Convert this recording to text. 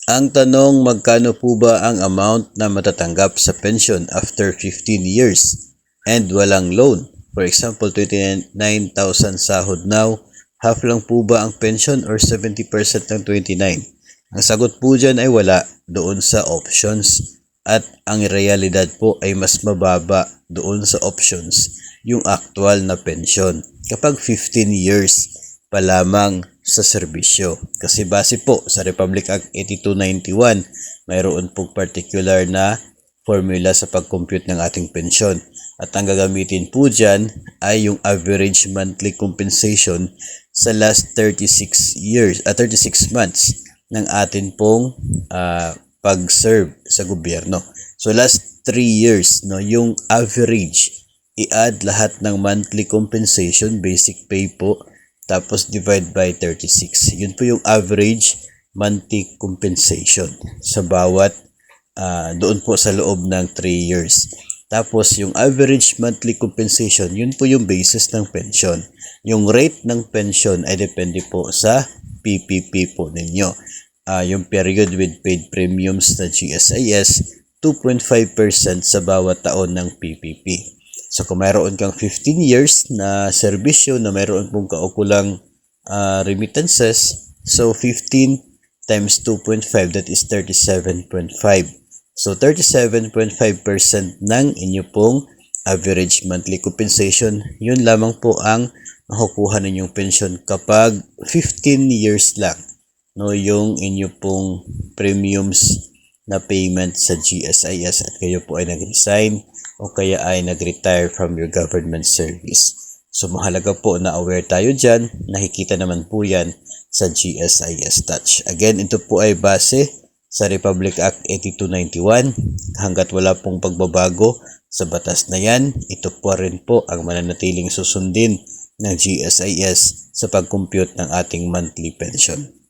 Ang tanong, magkano po ba ang amount na matatanggap sa pension after 15 years and walang loan? For example, 29,000 sahod now, half lang po ba ang pension or 70% ng 29? Ang sagot po dyan ay wala doon sa options at ang realidad po ay mas mababa doon sa options yung actual na pension kapag 15 years pa lamang sa serbisyo. Kasi base po sa Republic Act 8291, mayroon pong particular na formula sa pag-compute ng ating pensyon. At ang gagamitin po dyan ay yung average monthly compensation sa last 36 months ng atin pong pag-serve sa gobyerno. So last 3 years, no, yung average, i-add lahat ng monthly compensation, basic pay po, tapos divide by 36. Yun po yung average monthly compensation sa bawat doon po sa loob ng 3 years. Tapos yung average monthly compensation, yun po yung basis ng pension. Yung rate ng pension ay depende po sa PPP po ninyo. Yung period with paid premiums na GSIS, 2.5% sa bawat taon ng PPP. So kung mayroon kang 15 years na serbisyo na mayroon pong kaukulang remittances, so 15 times 2.5, that is 37.5. So 37.5% ng inyo pong average monthly compensation, yun lamang po ang makukuha ninyong pension kapag 15 years lang, no, yung inyo pong premiums na payment sa GSIS at kayo po ay nag-resign o kaya ay nag-retire from your government service. So mahalaga po na aware tayo dyan. Nakikita naman po yan sa GSIS Touch. Again, ito po ay base sa Republic Act 8291. Hanggat wala pong pagbabago sa batas na yan, ito po rin po ang mananatiling susundin ng GSIS sa pag-compute ng ating monthly pension.